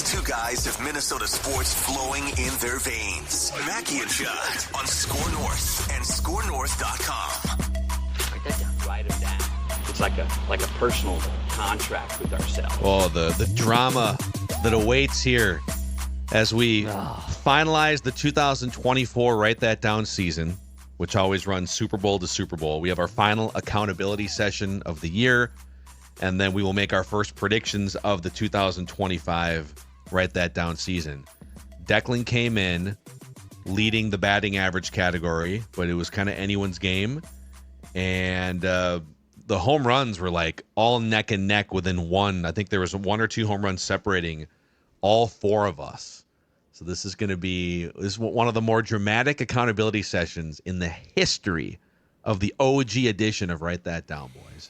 These two guys have Minnesota sports flowing in their veins. Mackie and Judd on SKOR North and SKORNorth.com. Write that down. Write it down. It's like a personal contract with ourselves. Oh, the drama that awaits here as we finalize the 2024 Write That Down season, which always runs Super Bowl to Super Bowl. We have our final accountability session of the year, and then we will make our first predictions of the 2025 Write That Down season. Declan came in leading the batting average category, but it was kind of anyone's game. And the home runs were like all neck and neck within one. I think there was one or two home runs separating all four of us. So this is one of the more dramatic accountability sessions in the history of the OG edition of Write That Down, boys.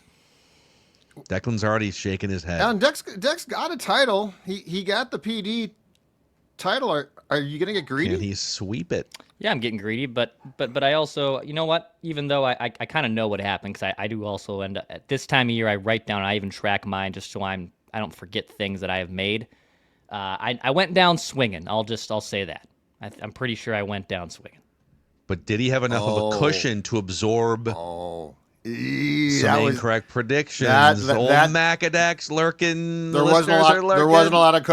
Declan's already shaking his head. And Dex got a title. He got the PD title. Are you going to get greedy? Can he sweep it? Yeah, I'm getting greedy, but I also, you know what? Even though I kind of know what happened, because I do also end up, at this time of year, I write down, I even track mine just so I don't forget things that I have made. I went down swinging. I'll say that. I'm pretty sure I went down swinging. But did he have enough of a cushion to absorb some incorrect predictions? Old Macadax lurking. There wasn't a lot of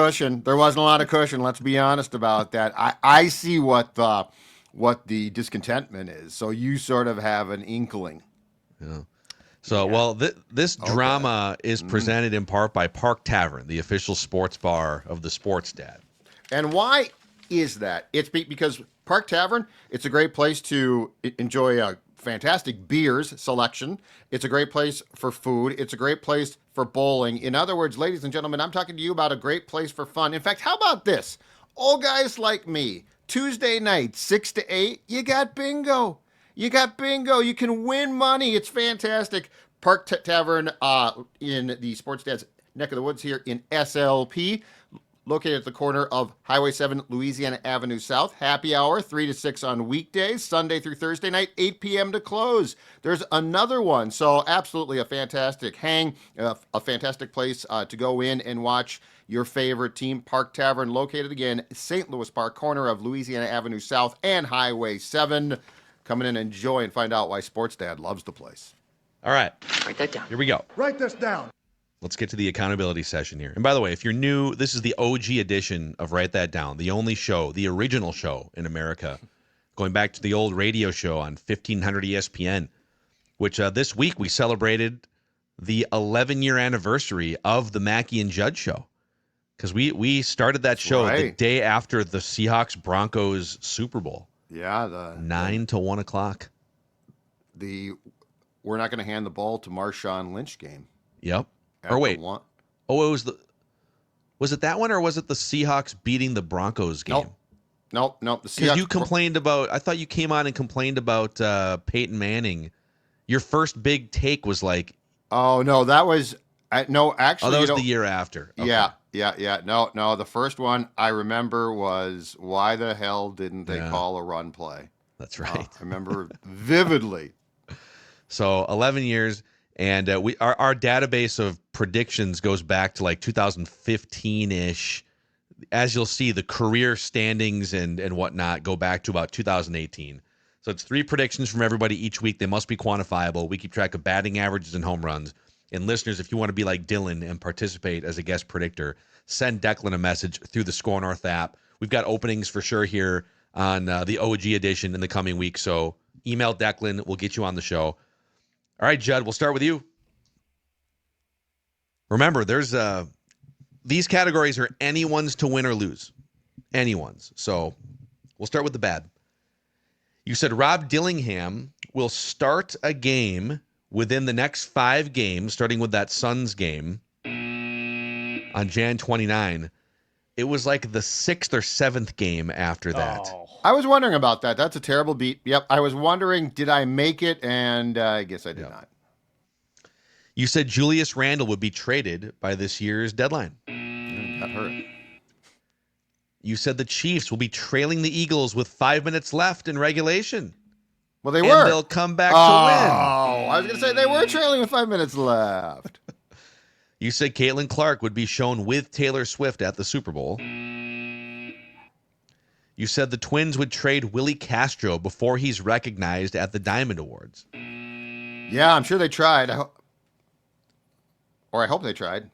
cushion. Let's be honest about that. I see what the discontentment is. So you sort of have an inkling. Yeah. So, well, this drama is presented in part by Park Tavern, the official sports bar of the Sports Dad. And why is that? It's because Park Tavern, it's a great place to enjoy a fantastic beers selection. It's a great place for food. It's a great place for bowling. In other words, ladies and gentlemen, I'm talking to you about a great place for fun. In fact, how about this? Old guys like me, Tuesday night, 6 to 8, you got bingo. You can win money. It's fantastic. Park Tavern in the Sports Dad's neck of the woods here in SLP, located at the corner of Highway 7, Louisiana Avenue South. Happy hour, 3 to 6 on weekdays, Sunday through Thursday night, 8 p.m. to close. There's another one. So absolutely a fantastic hang, a fantastic place to go in and watch your favorite team. Park Tavern, located again, St. Louis Park, corner of Louisiana Avenue South and Highway 7. Come in and enjoy and find out why Sports Dad loves the place. All right. Write that down. Here we go. Write this down. Let's get to the accountability session here. And by the way, if you're new, this is the OG edition of Write That Down, the only show, the original show in America, going back to the old radio show on 1500 ESPN, which this week we celebrated the 11-year anniversary of the Mackie and Judd show. Because we started that show the day after the Seahawks-Broncos Super Bowl. Yeah, 9 to 1 o'clock. We're not going to hand the ball to Marshawn Lynch game. Yep. Or wait. Was it that one, or was it the Seahawks beating the Broncos game? Nope. The Seahawks. Because you complained about. I thought you came on and complained about Peyton Manning. Your first big take was like. Oh no, that was no. Actually, that was the year after. Okay. Yeah. No. The first one I remember was, why the hell didn't they call a run play? That's right. I remember vividly. So 11 years, and our database of predictions goes back to like 2015-ish. As you'll see, the career standings and whatnot go back to about 2018. So it's 3 predictions from everybody each week. They must be quantifiable. We keep track of batting averages and home runs. And listeners, if you want to be like Dylan and participate as a guest predictor, send Declan a message through the SKOR North app. We've got openings for sure here on the OG edition in the coming week. So email Declan. We'll get you on the show. All right, Judd, we'll start with you. Remember, there's these categories are anyone's to win or lose. Anyone's. So we'll start with the bad. You said Rob Dillingham will start a game within the next 5 games, starting with that Suns game on Jan 29. It was like the 6th or 7th game after that. Oh. I was wondering about that. That's a terrible beat. Yep. I was wondering, did I make it? And I guess I did not. You said Julius Randle would be traded by this year's deadline. Got hurt. You said the Chiefs will be trailing the Eagles with 5 minutes left in regulation. Well, they and were. They'll come back to win. Oh, I was going to say they were trailing with 5 minutes left. You said Caitlin Clark would be shown with Taylor Swift at the Super Bowl. You said the Twins would trade Willie Castro before he's recognized at the Diamond Awards. Yeah, I'm sure they tried. I hope they tried.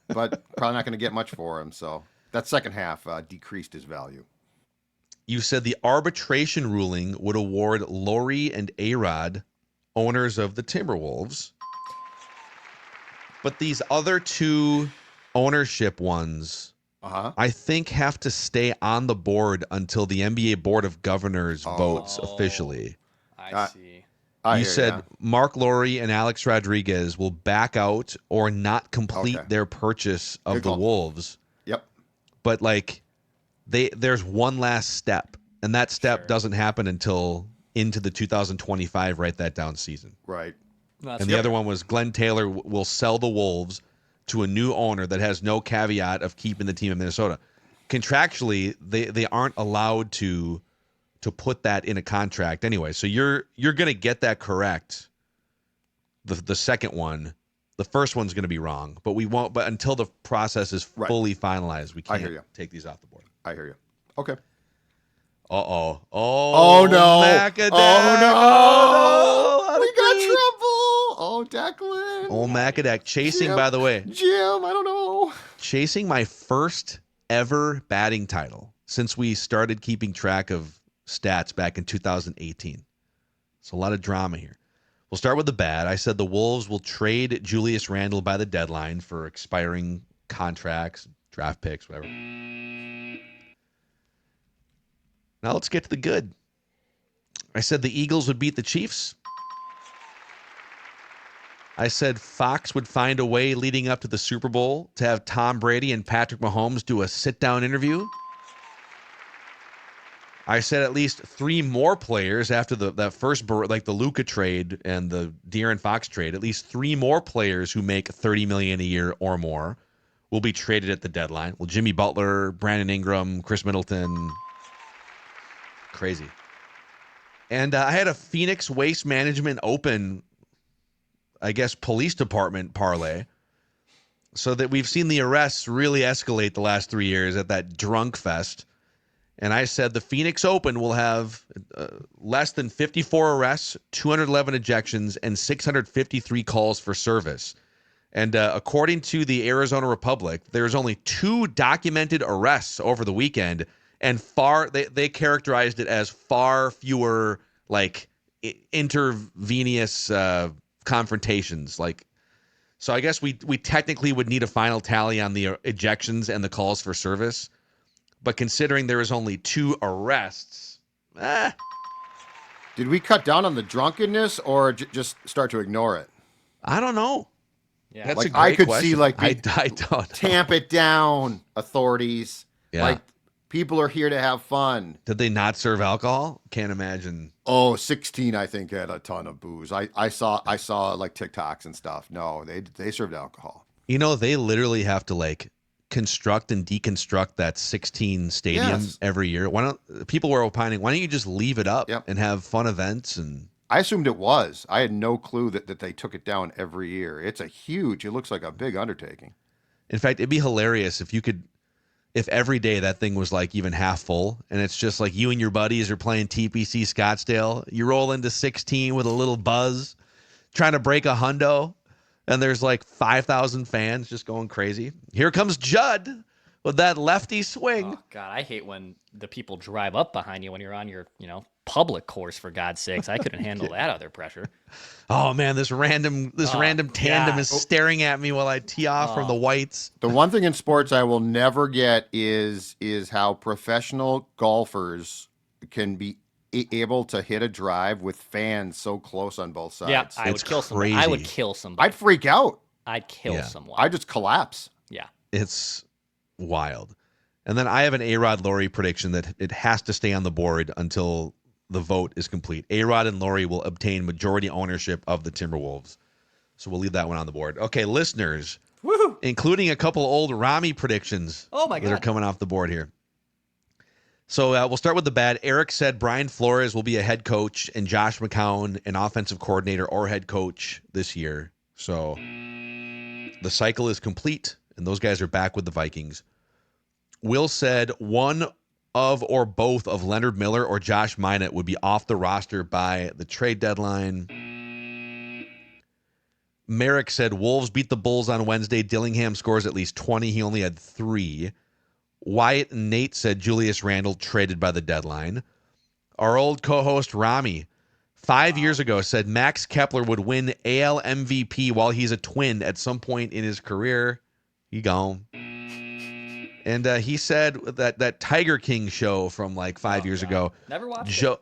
But probably not going to get much for him. So that second half decreased his value. You said the arbitration ruling would award Lori and A-Rod, owners of the Timberwolves. But these other two ownership ones, I think, have to stay on the board until the NBA Board of Governors votes officially. I see. You said Mark Lowry and Alex Rodriguez will back out or not complete their purchase of the Wolves. Yep. But like there's one last step, and that step doesn't happen until into the 2025 write that down season. Right. And the other one was Glenn Taylor will sell the Wolves to a new owner that has no caveat of keeping the team in Minnesota. Contractually, they aren't allowed to put that in a contract anyway. So you're going to get that correct. The second one, the first one's going to be wrong, but we won't. But until the process is fully finalized, we can't take these off the board. I hear you. Okay. Oh no! Macadac. Oh no! We got trouble. Oh, Declan. Old Macadac chasing. By the way, Jim. I don't know. Chasing my first ever batting title since we started keeping track of stats back in 2018. So a lot of drama here. We'll start with the bad. I said the Wolves will trade Julius Randle by the deadline for expiring contracts, draft picks, whatever. Now let's get to the good. I said the Eagles would beat the Chiefs. I said Fox would find a way leading up to the Super Bowl to have Tom Brady and Patrick Mahomes do a sit-down interview. I said at least three more players after that first, like the Luka trade and the De'Aaron Fox trade, at least three more players who make $30 million a year or more will be traded at the deadline. Well, Jimmy Butler, Brandon Ingram, Chris Middleton. Crazy. And I had a Phoenix Waste Management Open, I guess, police department parlay, so that we've seen the arrests really escalate the last 3 years at that drunk fest. And I said the Phoenix Open will have less than 54 arrests, 211 ejections, and 653 calls for service. And according to the Arizona Republic, there's only 2 documented arrests over the weekend, and they characterized it as far fewer like intravenous confrontations. Like, so I guess we technically would need a final tally on the ejections and the calls for service. But considering there is only 2 arrests, Did we cut down on the drunkenness or just start to ignore it? I don't know. Yeah. That's Like, a great I could question. see, like, I don't know. Tamp it down, authorities. Yeah. Like, people are here to have fun. Did they not serve alcohol? Can't imagine. Oh, 16, I think, had a ton of booze. I saw like TikToks and stuff. No, they served alcohol. You know, they literally have to like construct and deconstruct that 16 stadium every year. Why don't people were opining? Why don't you just leave it up and have fun events? And I assumed it was. I had no clue that they took it down every year. It's it looks like a big undertaking. In fact, it'd be hilarious if every day that thing was like even half full, and it's just like you and your buddies are playing TPC Scottsdale. You roll into 16 with a little buzz, trying to break a hundo, and there's like 5,000 fans just going crazy. Here comes Judd with that lefty swing. Oh, God, I hate when the people drive up behind you when you're on your, public course, for God's sakes. I couldn't handle that other pressure. Oh man, this random tandem is staring at me while I tee off from the whites. The one thing in sports I will never get is how professional golfers can be able to hit a drive with fans so close on both sides. Yeah, I would kill somebody. I would kill somebody. I'd freak out. I'd kill someone. I'd just collapse. Yeah. It's wild. And then I have an A-Rod Lowry prediction that it has to stay on the board until the vote is complete. A-Rod and Lowry will obtain majority ownership of the Timberwolves. So we'll leave that one on the board. Okay, listeners, including a couple old Rami predictions that are coming off the board here. So we'll start with the bad. Eric said Brian Flores will be a head coach and Josh McCown an offensive coordinator or head coach this year. So The cycle is complete, and those guys are back with the Vikings. Will said one of or both of Leonard Miller or Josh Minott would be off the roster by the trade deadline. Merrick said Wolves beat the Bulls on Wednesday. Dillingham scores at least 20. He only had 3. Wyatt and Nate said Julius Randle traded by the deadline. Our old co-host Rami, 5 years ago, said Max Kepler would win AL MVP while he's a Twin at some point in his career. He gone. And he said that Tiger King show from like 5 years ago. Never watched it.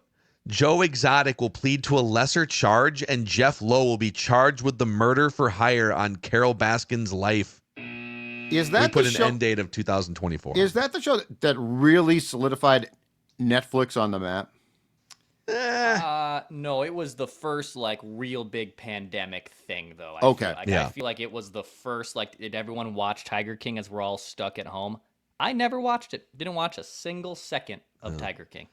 Joe Exotic will plead to a lesser charge, and Jeff Lowe will be charged with the murder for hire on Carol Baskin's life. Is that we put the an show, end date of 2024. Is that the show that really solidified Netflix on the map? No, it was the first like real big pandemic thing though. I feel like it was the first, like, did everyone watch Tiger King as we're all stuck at home? I never watched it. Didn't watch a single second of Tiger King.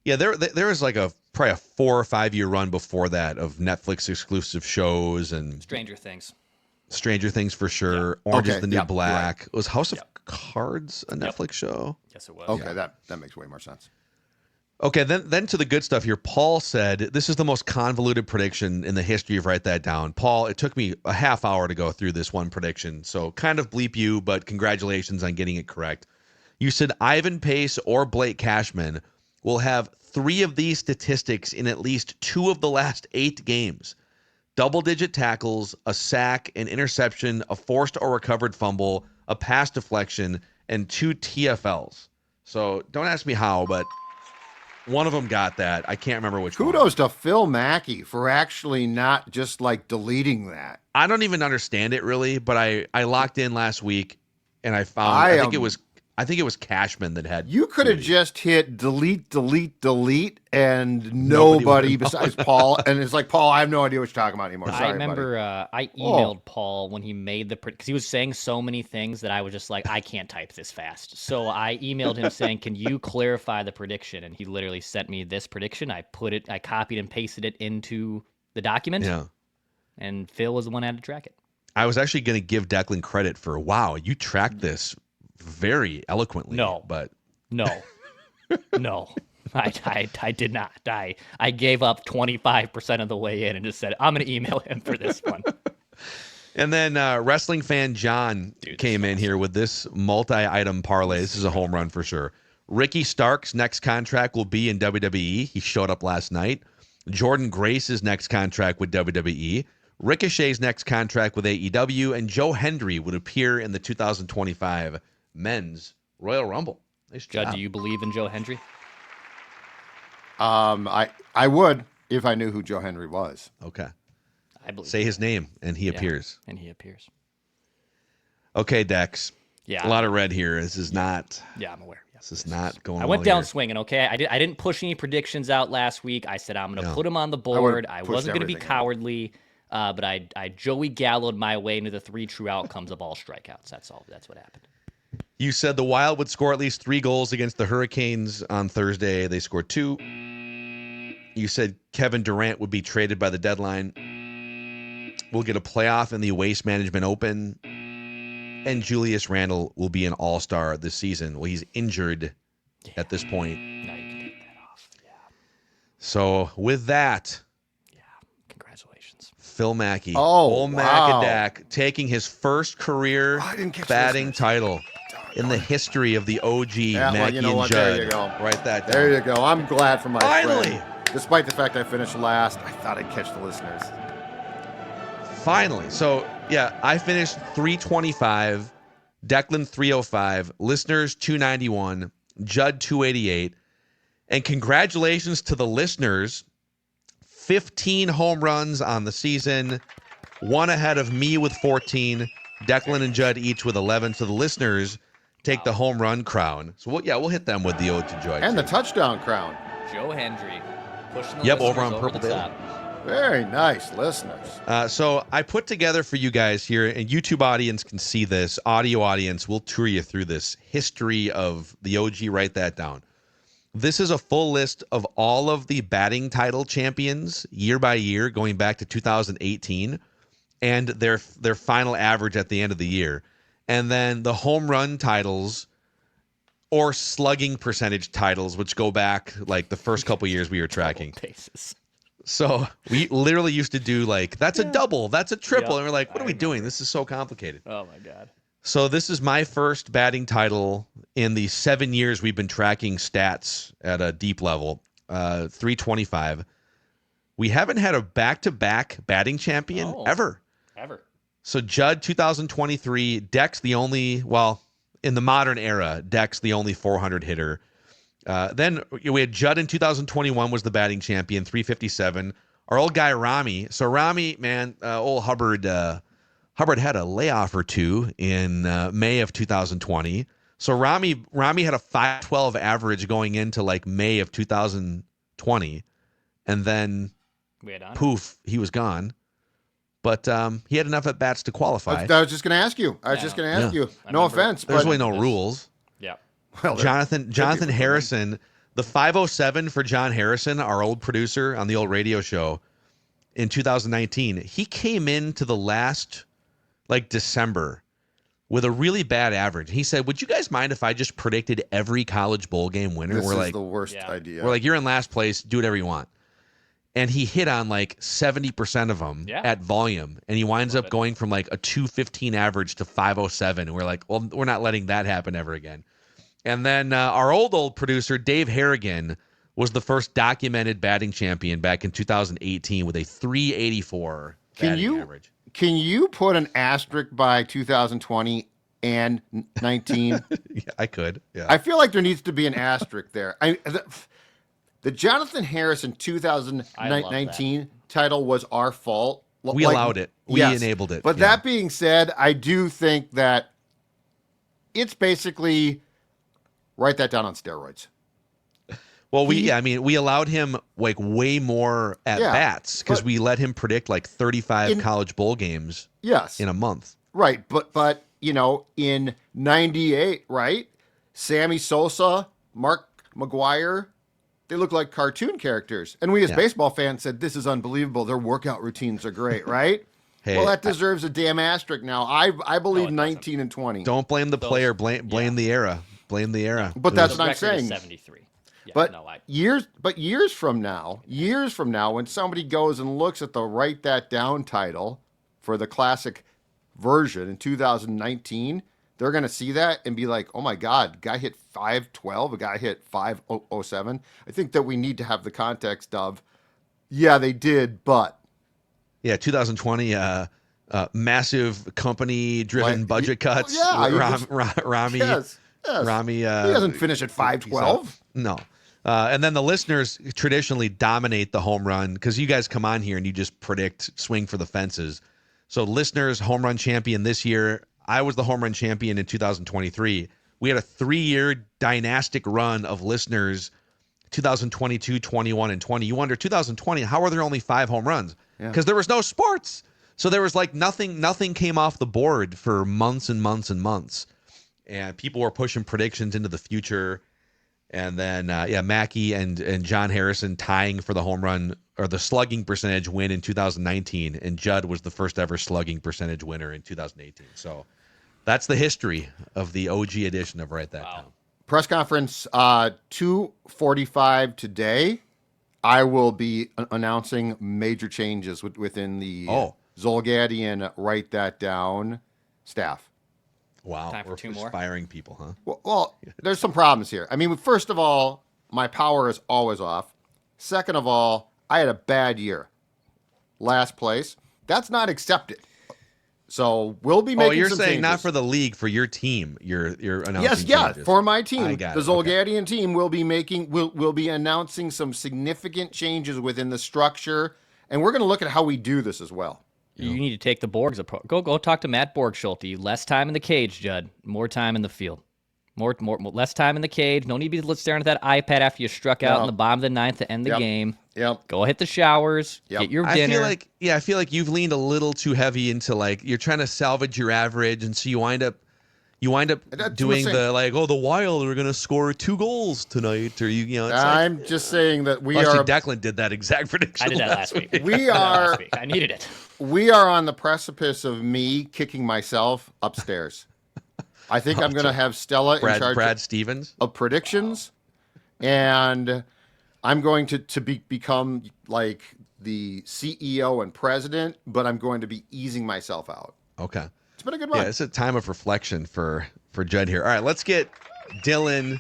Yeah, there was like probably a 4 or 5 year run before that of Netflix exclusive shows and Stranger Things for sure. Yeah. Orange is the New Black. Right. Was House of Cards a Netflix show? Yes, it was. Okay, that makes way more sense. Okay, then to the good stuff here. Paul said, this is the most convoluted prediction in the history of Write That Down. Paul, it took me a half hour to go through this one prediction, so kind of bleep you, but congratulations on getting it correct. You said Ivan Pace or Blake Cashman will have 3 of these statistics in at least 2 of the last 8 games. Double-digit tackles, a sack, an interception, a forced or recovered fumble, a pass deflection, and 2 TFLs. So don't ask me how, but one of them got that. I can't remember which one. Kudos to Phil Mackey for actually not just like deleting that. I don't even understand it really, but I locked in last week and I found I think it was Cashman that had. You could have just hit delete, and nobody besides Paul. And it's like, Paul, I have no idea what you're talking about anymore. Sorry, I remember I emailed Paul when he made because he was saying so many things that I was just like, I can't type this fast. So I emailed him saying, can you clarify the prediction? And he literally sent me this prediction. I copied and pasted it into the document. Yeah. And Phil was the one who had to track it. I was actually going to give Declan credit for, wow, you tracked this very eloquently. No, I did not. I gave up 25% of the way in and just said, I'm going to email him for this one. And then wrestling fan John came in here with this multi-item parlay. This is a home run for sure. Ricky Stark's next contract will be in WWE. He showed up last night. Jordan Grace's next contract with WWE. Ricochet's next contract with AEW. And Joe Hendry would appear in the 2025 Men's Royal Rumble. Nice job. Judd, do you believe in Joe Hendry? I would if I knew who Joe Hendry was. Okay. I believe. Say his name, and he appears. And he appears. Okay, Dex. Yeah. A lot of red here. This is not. Yeah, I'm aware. This is not going. I went down swinging. Okay, I didn't push any predictions out last week. I said I'm going to put them on the board. I wasn't going to be cowardly. But I Joey Gallo'd my way into the 3 true outcomes of all strikeouts. That's all. That's what happened. You said the Wild would score at least 3 goals against the Hurricanes on Thursday. They scored 2. You said Kevin Durant would be traded by the deadline. We'll get a playoff in the Waste Management Open. And Julius Randle will be an all-star this season. Well, he's injured at this point. Now you can take that off. Yeah. So with that... Congratulations. Phil Mackey. Wow. Macadac taking his first career batting title in the history of the OG Mackey and Judd. There you go. Write that down. There you go. I'm glad for my Finally. friend. Despite the fact I finished last, I thought I'd catch the listeners. Finally. So, yeah, I finished 325, Declan 305, listeners 291, Judd 288. And congratulations to the listeners. 15 home runs on the season, 1 ahead of me with 14, Declan and Judd each with 11. So the listeners take the home run crown. So we'll hit them with the ode to Joy. And the touchdown crown. Joe Hendry pushing the over on Purple Daily. Very nice, listeners. So I put together for you guys here, and YouTube audience can see this. Audio audience, we'll tour you through this history of the OG. Write that down. This is a full list of all of the batting title champions year by year, going back to 2018. and their final average at the end of the year. And then the home run titles or slugging percentage titles, which go back like the first couple years we were tracking. Bases. So we literally used to do like, that's a double, that's a triple. Yep, And we're like, what are we doing? remember. This is so complicated. Oh, my God. So this is my first batting title in the 7 years we've been tracking stats at a deep level, 325. We haven't had a back-to-back batting champion ever. Ever. So Judd, 2023, Dex the only, well, in the modern era, Dex the only 400 hitter. Then we had Judd in 2021 was the batting champion, 357. Our old guy Rami. So Rami, man, old Hubbard had a layoff or two in May of 2020. So Rami had a 512 average going into like May of 2020, and then poof, he was gone. But he had enough at bats to qualify. I was just going to ask you. No offense, there's but really no rules. Yeah. Well, Jonathan Harrison, the 507 for John Harrison, our old producer on the old radio show in 2019, he came into the last like December with a really bad average. He said, "Would you guys mind if I just predicted every college bowl game winner?" This we're is like, the worst idea. We're like, "You're in last place. Do whatever you want." And he hit on like 70% of them at volume. And he winds up going from like a 215 average to 507. And we're like, well, we're not letting that happen ever again. And then our old producer, Dave Harrigan, was the first documented batting champion back in 2018 with a 384 batting average. Can you put an asterisk by 2020 and 19? Yeah, I could. Yeah. I feel like there needs to be an asterisk there. The Jonathan Harrison 2019 title was our fault. We allowed it. We enabled it. But that being said, I do think that it's basically write that down on steroids. Well, we allowed him like way more at bats because we let him predict like 35 college bowl games in a month. Right. But in 98, right? Sammy Sosa, Mark McGuire, they look like cartoon characters. And we as baseball fans said, this is unbelievable. Their workout routines are great, right? Hey, well, that deserves a damn asterisk now. I believe 19 and 20. Don't blame the player. Blame the era. Blame the era. But that's what I'm saying. 73. Yeah, but years from now, when somebody goes and looks at the Write That Down title for the classic version in 2019, they're going to see that and be like, oh my God, guy hit 512, a guy hit 507. I think that we need to have the context of, they did, but. Yeah, 2020, massive company-driven budget cuts. Rami. Yes. Rami. He doesn't finish at 512. No. And then the listeners traditionally dominate the home run because you guys come on here and you just predict swing for the fences. So listeners, home run champion this year. I was the home run champion in 2023. We had a 3-year dynastic run of listeners, 2022, 21, and 20. You wonder, 2020, how are there only 5 home runs? Because there was no sports. So there was like nothing came off the board for months and months and months. And people were pushing predictions into the future. And then, Mackey and John Harrison tying for the home run or the slugging percentage win in 2019. And Judd was the first ever slugging percentage winner in 2018. So that's the history of the OG edition of Write That Down. Press conference 2:45 today. I will be announcing major changes within the Zolgadian Write That Down staff. Wow, Time for 2 more. Inspiring people, huh? Well, there's some problems here. I mean, first of all, my power is always off. Second of all, I had a bad year. Last place. That's not accepted. So we'll be making. Oh, you're some saying changes. not for the league, for your team. You're announcing changes. For my team. I got the it. Zolgadian team will be will be announcing some significant changes within the structure, and we're going to look at how we do this as well. You need to take the Borg's approach. Go talk to Matt Borgschulte. Less time in the cage, Judd. More time in the field. Less time in the cage. No need to be staring at that iPad after you struck out in the bottom of the ninth to end the game. Yep. Go hit the showers. Yep. Get your dinner. I feel like you've leaned a little too heavy into like you're trying to salvage your average, and so you wind up You wind up That's doing what I'm the Wild are going to score 2 goals tonight, or it's I'm just saying that we actually are. Declan did that exact prediction. I did that last week. We are. I needed it. We are on the precipice of me kicking myself upstairs. I think I'm going to have Stella in charge Brad Stevens of predictions, and I'm going to become like the CEO and president, but I'm going to be easing myself out. Okay. It's been a good run. Yeah, it's a time of reflection for Judd here. All right, let's get Dylan,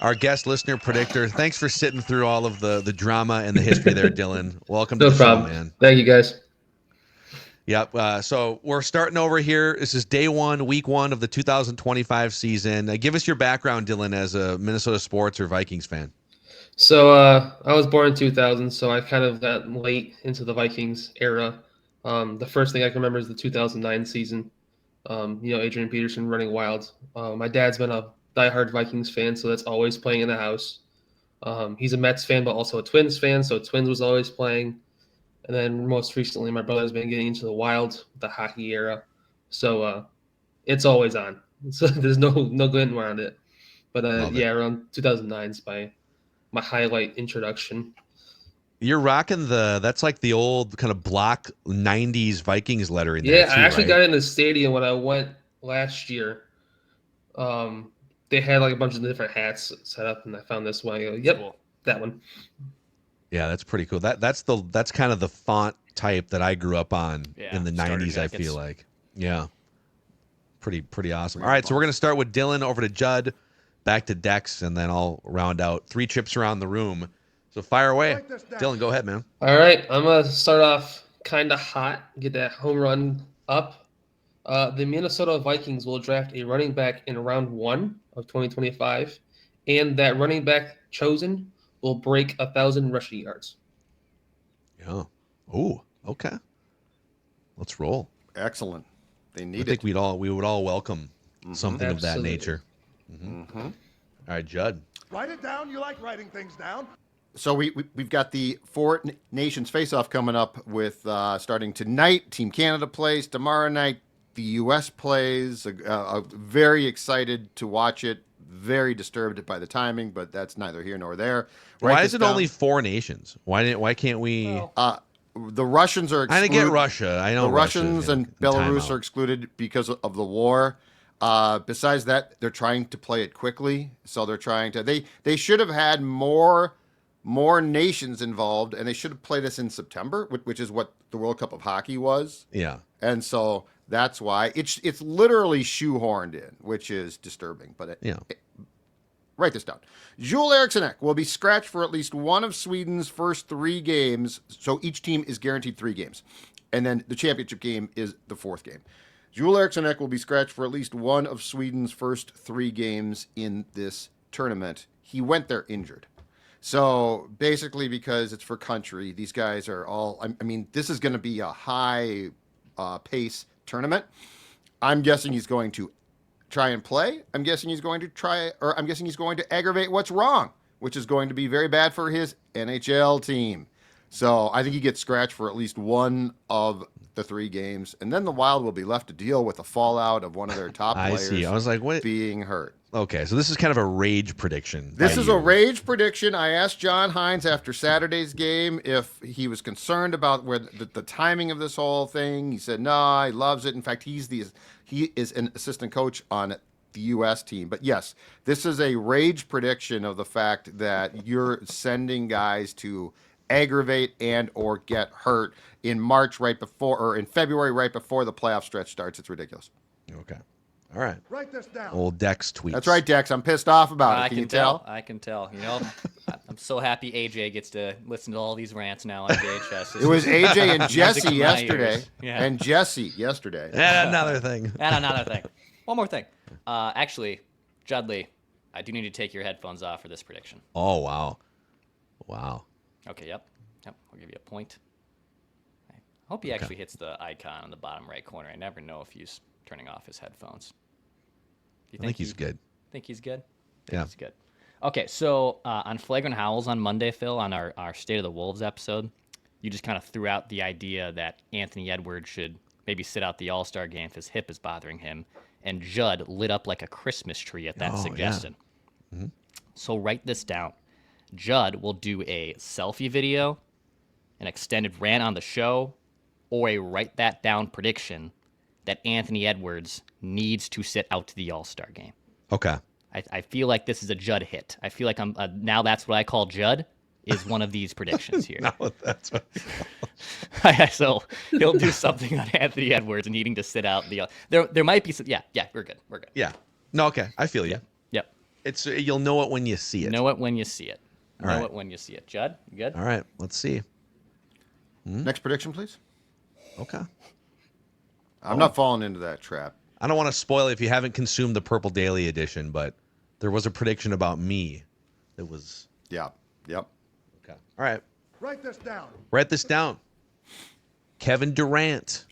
our guest listener predictor. Thanks for sitting through all of the drama and the history there, Dylan. Welcome to the show, man. Thank you, guys. Yep. So we're starting over here. This is day 1, week 1 of the 2025 season. Give us your background, Dylan, as a Minnesota sports or Vikings fan. So I was born in 2000, so I kind of got late into the Vikings era. The first thing I can remember is the 2009 season. Adrian Peterson running wild. My dad's been a diehard Vikings fan, so that's always playing in the house. He's a Mets fan, but also a Twins fan, so Twins was always playing. And then most recently, my brother's been getting into the Wild, the hockey era. So it's always on. So there's no getting around it. But around 2009 is my highlight introduction. You're rocking that's like the old kind of block 90s Vikings lettering. Yeah, there too, I actually right? got in the stadium when I went last year. They had like a bunch of different hats set up, and I found this one. I go, yep, cool. That one. Yeah, that's pretty cool. That's kind of the font type that I grew up on in the 90s, I feel like. Yeah. Pretty awesome. All right, so we're going to start with Dylan, over to Judd, back to Dex, and then I'll round out 3 trips around the room. So fire away. Dylan, go ahead, man. All right, I'm going to start off kind of hot, get that home run up. The Minnesota Vikings will draft a running back in round 1 of 2025, and that running back chosen will break 1,000 rushing yards. Yeah. Ooh, okay. Let's roll. Excellent. They need it. I think we would all welcome something of that Absolutely. nature. All right, Judd. Write it down. You like writing things down. So we've got the 4 Nations face-off coming up with starting tonight. Team Canada plays tomorrow night. The U.S. plays. Very excited to watch it. Very disturbed by the timing, but that's neither here nor there. Why is it only 4 nations? Why can't we? The Russians are excluded. I get Russia. I know the Russians Russia's and Belarus are excluded because of the war. Besides that, they're trying to play it quickly, so they're trying to. They should have had more nations involved, and they should have played this in September, which is what the World Cup of Hockey was. Yeah, and so that's why it's literally shoehorned in, which is disturbing. But write this down. Joel Eriksson will be scratched for at least one of Sweden's first 3 games. So each team is guaranteed 3 games. And then the championship game is the 4th game. Joel Eriksson will be scratched for at least one of Sweden's first 3 games in this tournament. He went there injured. So basically, because it's for country, these guys are all, I mean, this is going to be a high pace tournament. I'm guessing he's going to try and play. I'm guessing he's going to aggravate what's wrong, which is going to be very bad for his NHL team. So I think he gets scratched for at least one of the 3 games, and then the Wild will be left to deal with the fallout of one of their top players. I see. I was like, what? Being hurt. Okay, so this is kind of a rage prediction. This is a rage prediction. I asked John Hines after Saturday's game if he was concerned about where the timing of this whole thing. He said no, he loves it. In fact, he is an assistant coach on the U.S. team. But yes, this is a rage prediction of the fact that you're sending guys to aggravate and or get hurt in March in February right before the playoff stretch starts. It's ridiculous. Okay. All right. Write this down. Old Dex tweets. That's right, Dex. I'm pissed off about it. Can you tell? I can tell. You know, I'm so happy AJ gets to listen to all these rants now on JHS. It was AJ and Jesse yesterday. Yeah. And Jesse yesterday. And another thing. One more thing. Actually, Judley, I do need to take your headphones off for this prediction. Oh, wow. Wow. Okay, yep. I'll give you a point. I hope he actually hits the icon in the bottom right corner. I never know if he's turning off his headphones. I think he's good. Think he's good? Yeah. He's good. Okay, so on Flagrant Howls on Monday, Phil, on our State of the Wolves episode, you just kind of threw out the idea that Anthony Edwards should maybe sit out the All-Star game if his hip is bothering him. and Judd lit up like a Christmas tree at that suggestion. Yeah. Mm-hmm. So write this down. Judd will do a selfie video, an extended rant on the show, or a write that down prediction that Anthony Edwards needs to sit out to the All-Star game. Okay. I feel like this is a Judd hit. I feel like I'm now that's what I call Judd, is one of these predictions here. No, that's what So he'll do something on Anthony Edwards needing to sit out the. There might be some. Yeah, we're good. Yeah. No, okay. I feel you. Yep. It's you'll know it when you see it. Know it when you see it. All Know right. it when you see it. Judd, you good? All right. Let's see. Next prediction, please. Okay. I'm not falling into that trap. I don't want to spoil it if you haven't consumed the Purple Daily edition, but there was a prediction about me that was. Yeah. Yep. Okay. All right. Write this down. Write this down. Kevin Durant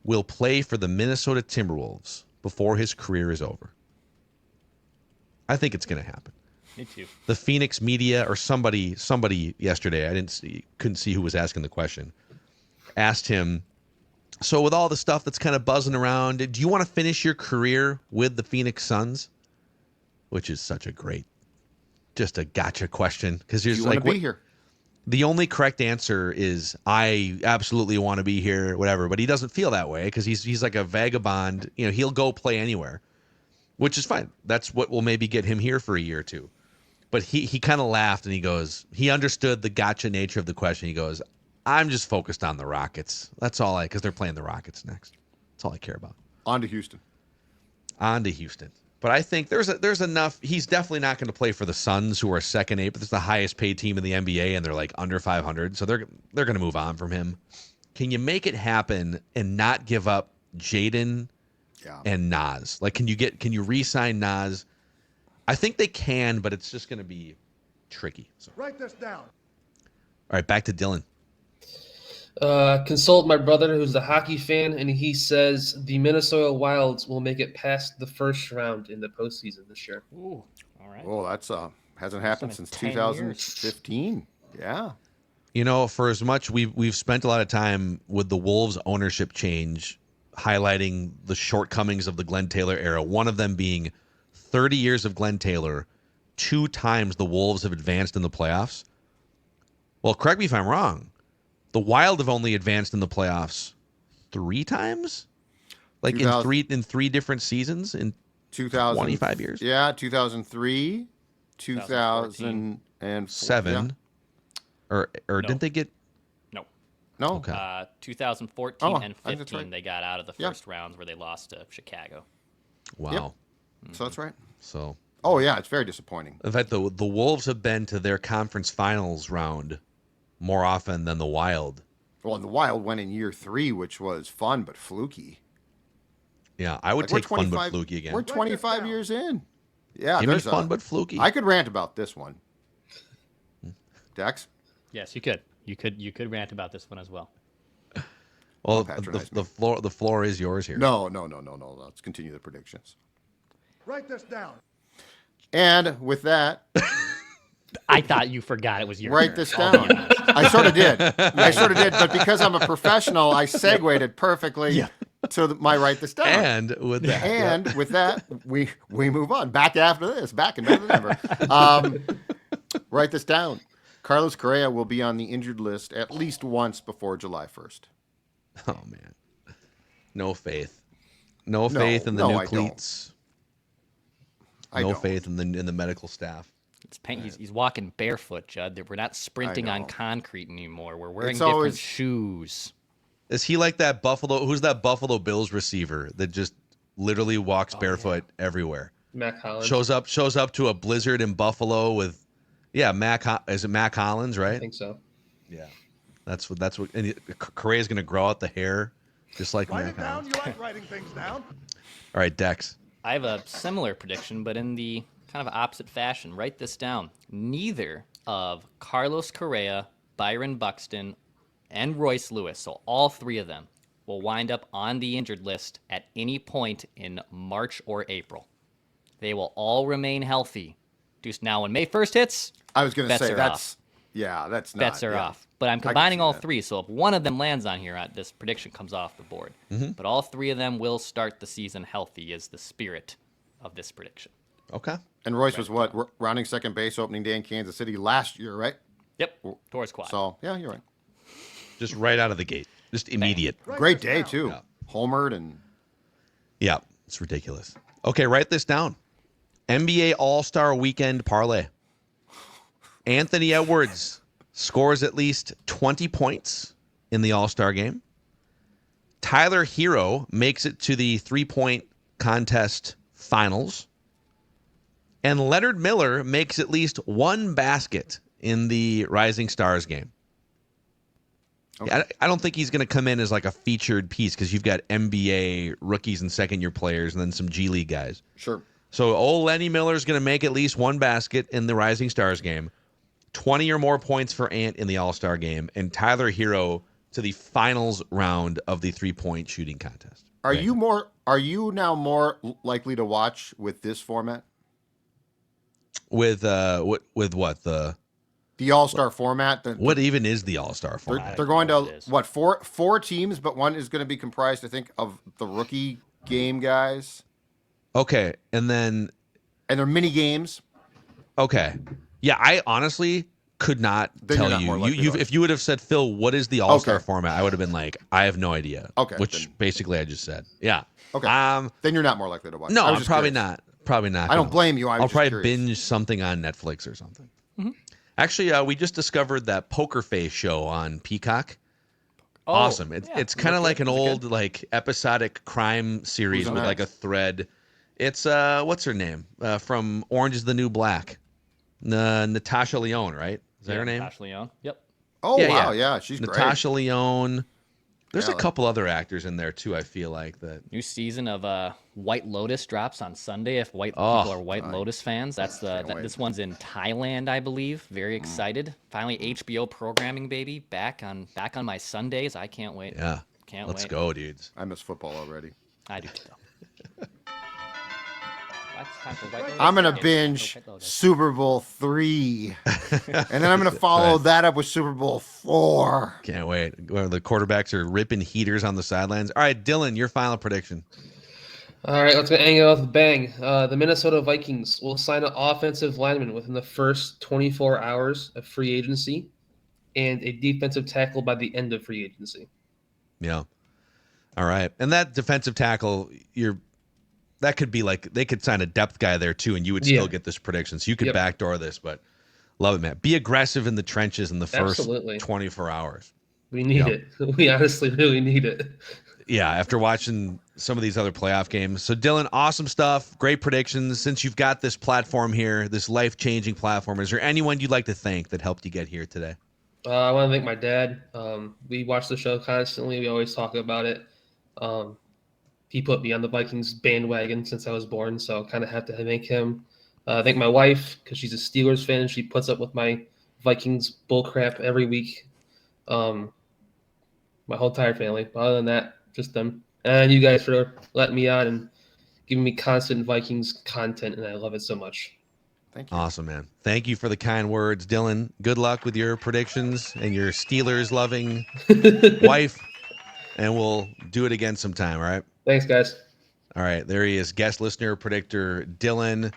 will play for the Minnesota Timberwolves before his career is over. I think it's going to happen. Me too. The Phoenix media or somebody yesterday, couldn't see who was asking the question, asked him, so with all the stuff that's kind of buzzing around, do you want to finish your career with the Phoenix Suns? Which is such a great, just a gotcha question. Because there's You want to be here. The only correct answer is I absolutely want to be here, whatever. But he doesn't feel that way because he's like a vagabond. You know, he'll go play anywhere, which is fine. That's what will maybe get him here for a year or two. But he kind of laughed and he goes, he understood the gotcha nature of the question. He goes, I'm just focused on the Rockets. That's all because they're playing the Rockets next. That's all I care about. On to Houston. But I think there's enough. He's definitely not going to play for the Suns, who are second eight, but it's the highest paid team in the NBA, and they're like under 500. So they're going to move on from him. Can you make it happen and not give up Jaden and Naz? Like, can you re-sign Naz? I think they can, but it's just going to be tricky. So. Write this down. All right, back to Dylan. Consult my brother, who's a hockey fan, and he says the Minnesota Wilds will make it past the first round in the postseason this year. Ooh, all right. Oh, that's hasn't happened since 10 2015. Yeah. You know, for as much we've spent a lot of time with the Wolves ownership change, highlighting the shortcomings of the Glenn Taylor era. One of them being 30 years of Glenn Taylor, 2 times the Wolves have advanced in the playoffs. Well, correct me if I'm wrong. The Wild have only advanced in the playoffs 3 times, like in three different seasons in 25 years. Yeah, 2003, 2007, yeah. or no. Didn't they get? No. Okay. 2014 and 15, right. They got out of the first rounds where they lost to Chicago. Wow. Yep. So that's right. So. Oh yeah, it's very disappointing. In fact, the Wolves have been to their conference finals round more often than the Wild. Well, and the Wild went in year 3, which was fun but fluky. Yeah, I would take fun but fluky again. We're 25 years in. Yeah, Give me fun but fluky. I could rant about this one. Dex? Yes, you could. You could rant about this one as well. Well, the floor is yours here. No. Let's continue the predictions. Write this down. And with that, I thought you forgot it was your write turn. this down. I sort of did. But because I'm a professional, I segued it perfectly to my write this down. And with that, we move on. Back after this. Back and better than ever. Write this down. Carlos Correa will be on the injured list at least once before July 1st. Oh, man. No faith. No faith in the new cleats. No faith in the medical staff. It's pain. He's walking barefoot, Judd. We're not sprinting on concrete anymore. We're wearing different shoes. Is he like that Buffalo? Who's that Buffalo Bills receiver that just literally walks barefoot everywhere? Mac Hollins shows up to a blizzard in Buffalo with, is it Mac Hollins, right? I think so. Yeah, that's what. And Correa's going to grow out the hair, just like Write Mac it down. Hollins. You like writing things down. All right, Dex. I have a similar prediction, but in the kind of opposite fashion. Write this down. Neither of Carlos Correa, Byron Buxton, and Royce Lewis, so all 3 of them, will wind up on the injured list at any point in March or April. They will all remain healthy. Now, when May 1st hits, I was going to say Yeah, that's not. bets are yeah. off. But I'm can combining see all that. three, so if one of them lands on here, this prediction comes off the board. But all three of them will start the season healthy is the spirit of this prediction. Okay. And Royce was what? Rounding second base opening day in Kansas City last year, right? Yep, Torres quad. So, yeah, you're right. Just right out of the gate. Just immediate. Write Great this day, down. too. Yeah. Homered and Yeah, it's ridiculous. Okay, write this down. NBA All-Star Weekend parlay. Anthony Edwards scores at least 20 points in the All-Star game. Tyler Hero makes it to the three-point contest finals. And Leonard Miller makes at least one basket in the Rising Stars game. Okay. I don't think he's going to come in as like a featured piece because you've got NBA rookies and second-year players and then some G League guys. sure. So old Lenny Miller's going to make at least one basket in the Rising Stars game, 20 or more points for Ant in the All-Star game, and Tyler Hero to the finals round of the three-point shooting contest. Are you now more likely to watch with this format? With what The All-Star format? what even is the All-Star format? They're going know to what it is. what four teams, but one is going to be comprised, I think, of the rookie game guys, Okay, and then and they're mini games. okay, yeah, I honestly could not Then you're tell not more you. likely to watch. If you would have said, Phil, what is the All-Star Okay. format? I would have been like, I have no idea. Okay, which then- basically I just said. Yeah. Okay. Um. Then you're not more likely to watch. No, I was I'm just probably curious. not. Probably not. I don't gonna- blame you. I was I'll just probably curious. binge something on Netflix or something. Actually, we just discovered that Poker Face show on Peacock. Oh, Awesome. It's yeah. it's kind of like an Was it old like episodic crime series Who's on with that? like a thread. It's what's her name from Orange Is the New Black? Natasha Lyonne, right? Is that her name? Natasha Lyonne. Yep. Oh Yeah, wow, yeah. yeah, she's Natasha Lyonne. There's Yeah, a couple other actors in there too. I feel like that. New season of White Lotus drops on Sunday. If people are White Lotus fans, that's Can't wait. this one's in Thailand, I believe. Very excited. Finally, HBO programming, baby, back on my Sundays. I can't wait. Yeah. Can't Let's wait. go, dudes. I miss football already. I do too. That's time for White Lotus. I'm gonna It's time for binge White Lotus. Super Bowl 3, and then I'm gonna follow that up with Super Bowl 4. Can't wait. Where the quarterbacks are ripping heaters on the sidelines. All right, Dylan, your final prediction. All right, let's get hang out with a bang. The Minnesota Vikings will sign an offensive lineman within the first 24 hours of free agency and a defensive tackle by the end of free agency. Yeah. All right. And that defensive tackle, that could be like they could sign a depth guy there too, and you would still Yeah. get this prediction. So you could Yep. backdoor this, but love it, man. Be aggressive in the trenches in the first Absolutely. 24 hours. We need Yep. it. We honestly really need it. Yeah, after watching some of these other playoff games. So Dylan, awesome stuff. Great predictions. Since you've got this platform here, this life-changing platform, is there anyone you'd like to thank that helped you get here today? I want to thank my dad. We watch the show constantly. We always talk about it. He put me on the Vikings bandwagon since I was born, so I kind of have to thank him. Thank my wife because she's a Steelers fan. She puts up with my Vikings bullcrap every week. My whole entire family. But other than that, just them. And you guys for letting me on and giving me constant Vikings content, and I love it so much. Thank you. Awesome, man. Thank you for the kind words. Dylan, good luck with your predictions and your Steelers-loving wife, and we'll do it again sometime, all right? Thanks, guys. All right, there he is, guest listener predictor Dylan.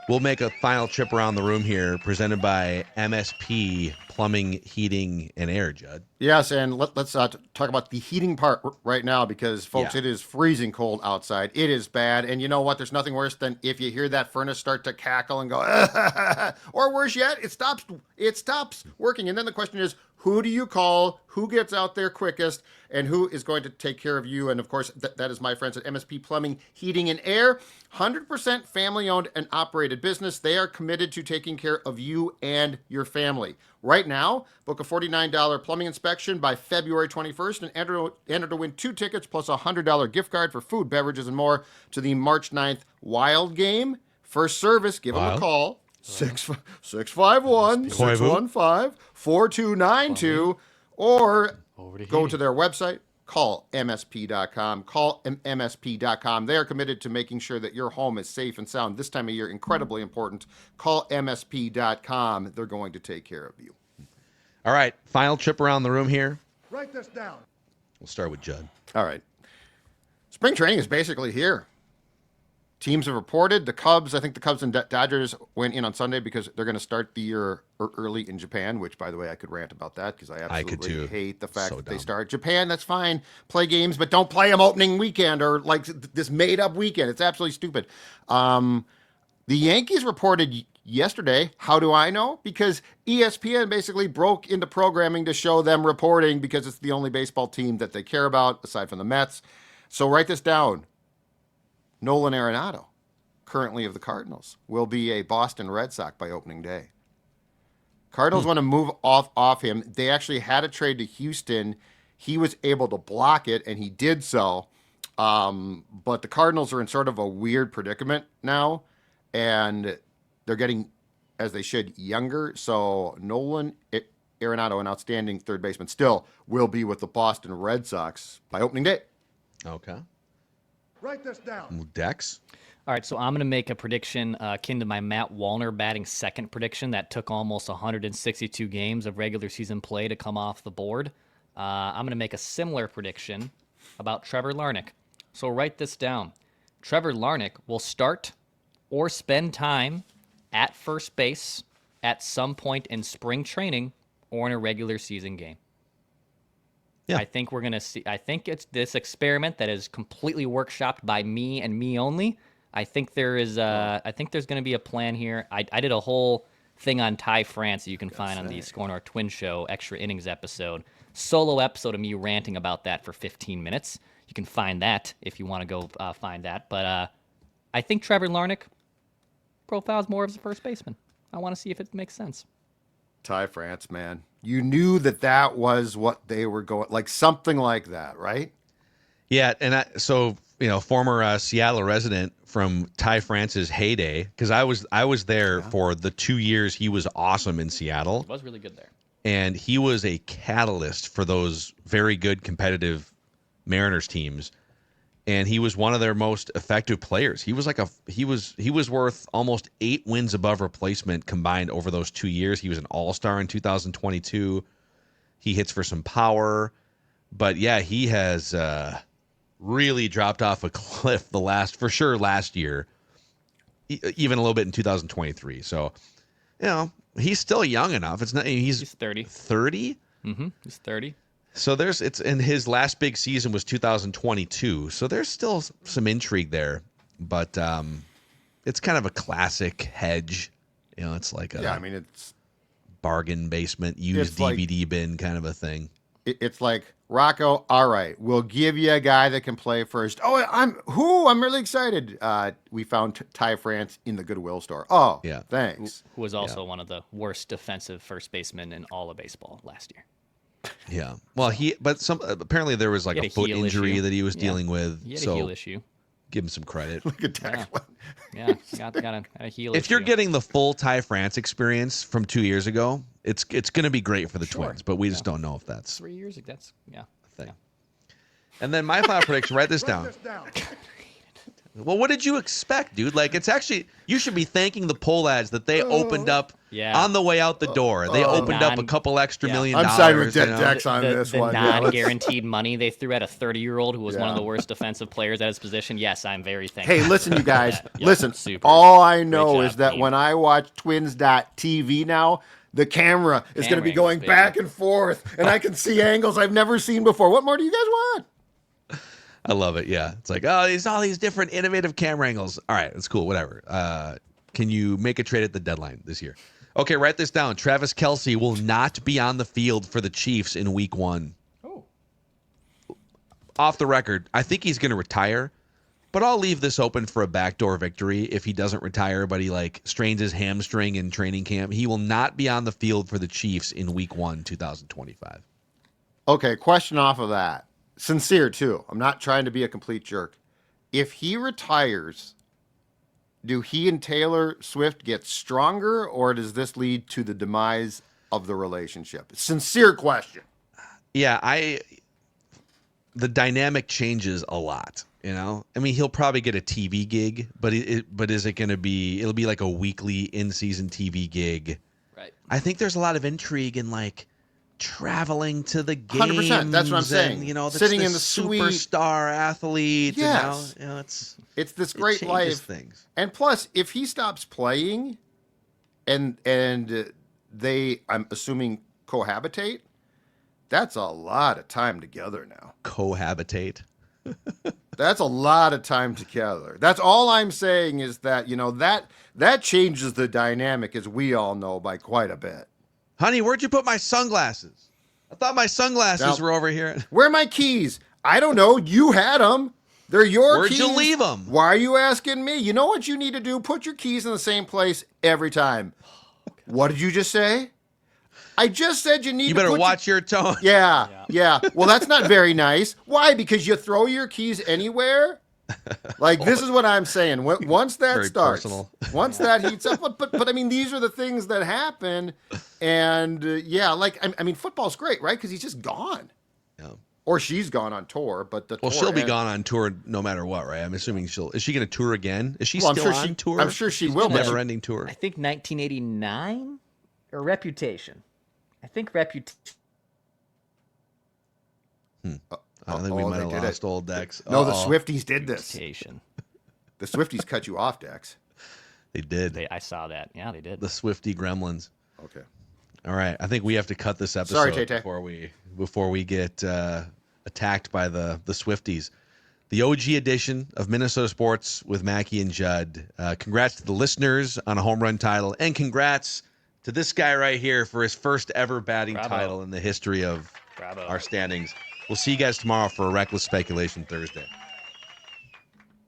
We'll make a final trip around the room here, presented by MSP Plumbing, Heating, and Air, Judd. Yes, and let's talk about the heating part right now because, folks, Yeah. it is freezing cold outside. It is bad. And you know what? There's nothing worse than if you hear that furnace start to cackle and go, or worse yet, it stops working. And then the question is, who do you call? Who gets out there quickest? And who is going to take care of you? And, of course, that is my friends at MSP Plumbing, Heating, and Air. 100% family-owned and operated business. They are committed to taking care of you and your family. Right now, book a $49 plumbing inspection by February 21st and enter to win 2 tickets plus a $100 gift card for food, beverages, and more to the March 9th Wild Game. First service, give them a Wild? call. 651-615-4292 or go to their website, call msp.com. Call msp.com. They are committed to making sure that your home is safe and sound. This time of year, incredibly important. Call msp.com. They're going to take care of you. All right, final trip around the room here. Write this down. We'll start with Judd. All right. Spring training is basically here. Teams have reported. The Cubs, I think the Cubs and Dodgers went in on Sunday because they're going to start the year early in Japan, which, by the way, I could rant about that because I absolutely hate the fact that they start. Japan, that's fine. Play games, but don't play them opening weekend or like this made-up weekend. It's absolutely stupid. The Yankees reported yesterday. How do I know? Because ESPN basically broke into programming to show them reporting because it's the only baseball team that they care about aside from the Mets. So write this down. Nolan Arenado, currently of the Cardinals, will be a Boston Red Sox by opening day. Cardinals want to move off him. They actually had a trade to Houston. He was able to block it, and he did so. But the Cardinals are in sort of a weird predicament now, and they're getting, as they should, younger. So Nolan Arenado, an outstanding third baseman, still will be with the Boston Red Sox by opening day. Okay. Write this down. Dex? All right, so I'm going to make a prediction akin to my Matt Wallner batting second prediction that took almost 162 games of regular season play to come off the board. I'm going to make a similar prediction about Trevor Larnach. So write this down. Trevor Larnach will start or spend time at first base at some point in spring training or in a regular season game. Yeah. I think we're going to see. I think it's this experiment that is completely workshopped by me and me only. I think there is. I think there's going to be a plan here. I did a whole thing on Ty France that you can find on the SKOR North Twin Show extra innings episode, solo episode of me ranting about that for 15 minutes. You can find that if you want to go find that. But I think Trevor Larnach profiles more as a first baseman. I want to see if it makes sense. Ty France, man. You knew that was what they were going, like something like that, right? Yeah, and so former Seattle resident from Ty France's heyday, because I was there for the 2 years he was awesome in Seattle. He was really good there. And he was a catalyst for those very good competitive Mariners teams. And he was one of their most effective players. He was he was worth almost 8 wins above replacement combined over those 2 years. He was an all-star in 2022. He hits for some power. But yeah, he has really dropped off a cliff last year. Even a little bit in 2023. So, he's still young enough. It's not he's 30. 30? Mm-hmm. He's 30. So it's in his last big season was 2022. So there's still some intrigue there, but it's kind of a classic hedge. It's like it's bargain basement, used DVD bin kind of a thing. It's like, Rocco, all right, we'll give you a guy that can play first. Oh, I'm really excited. We found Ty France in the Goodwill store. Oh, yeah, thanks. Who was also one of the worst defensive first basemen in all of baseball last year. Yeah. Well, apparently there was like a foot injury that he was dealing with. He had a heel issue. Give him some credit. Look at that. Yeah, got a heel issue. If you're getting the full Ty France experience from 2 years ago, it's going to be great for the Twins, but we just don't know if that's 3 years. That's a thing. Yeah. And then my final prediction, write this down. Well, what did you expect, dude? Like, it's actually, you should be thanking the poll ads that they opened up on the way out the door. They opened up a couple extra $1 million. I'm siding with Dex on this one. The non-guaranteed money they threw at a 30-year-old who was one of the worst defensive players at his position. Yes, I'm very thankful. Hey, listen, you guys. Listen, super. All I know is that when I watch Twins.tv now, the camera is going to be going back and forth, and I can see angles I've never seen before. What more do you guys want? I love it. Yeah. It's like, there's all these different innovative camera angles. All right. It's cool. Whatever. Can you make a trade at the deadline this year? Okay. Write this down. Travis Kelce will not be on the field for the Chiefs in week 1. Oh. Off the record, I think he's going to retire, but I'll leave this open for a backdoor victory if he doesn't retire, but he strains his hamstring in training camp. He will not be on the field for the Chiefs in week 1, 2025. Okay. Question off of that. Sincere, too. I'm not trying to be a complete jerk. If he retires, do he and Taylor Swift get stronger, or does this lead to the demise of the relationship? Sincere question. Yeah, the dynamic changes a lot, I mean, he'll probably get a TV gig, but is it going to be, it'll be like a weekly in-season TV gig. Right. I think there's a lot of intrigue in traveling to the games. 100%. That's what I'm saying. And, you know, Sitting this in the suite. superstar athlete. Yes. And now, it's this great changes life. Things. And plus, if he stops playing, and they, I'm assuming, cohabitate, that's a lot of time together now. Cohabitate. That's a lot of time together. That's all I'm saying is that, you know, that changes the dynamic, as we all know, by quite a bit. Honey, where'd you put my sunglasses? I thought my sunglasses were over here. Where are my keys? I don't know. You had them. They're your Where'd keys. you leave them? Why are you asking me? You know what you need to do? Put your keys in the same place every time. What did you just say? I just said you need You to better watch your tone. Yeah. Well, that's not very nice. Why? Because you throw your keys anywhere? Like, this is what I'm saying. Once that Very starts, personal. once that heats up, but I mean, these are the things that happen. And I mean, football's great, right? Because he's just gone. Yeah. Or she's gone on tour, but the tour She'll be ends. gone on tour no matter what, right? I'm assuming is she going to tour again? Is she Well, still on tour? I'm sure she will. Never ending tour. I think 1989 or Reputation. I think Reputation. I think we might have lost old Dex. No, the Swifties did this. Reputation. The Swifties cut you off, Dex. They did. I saw that. Yeah, they did. The Swifty Gremlins. Okay. All right. I think we have to cut this episode Sorry, Tay-Tay. before we get attacked by the Swifties. The OG edition of Minnesota Sports with Mackie and Judd. Congrats to the listeners on a home run title, and congrats to this guy right here for his first ever batting title in the history of our standings. We'll see you guys tomorrow for a Reckless Speculation Thursday.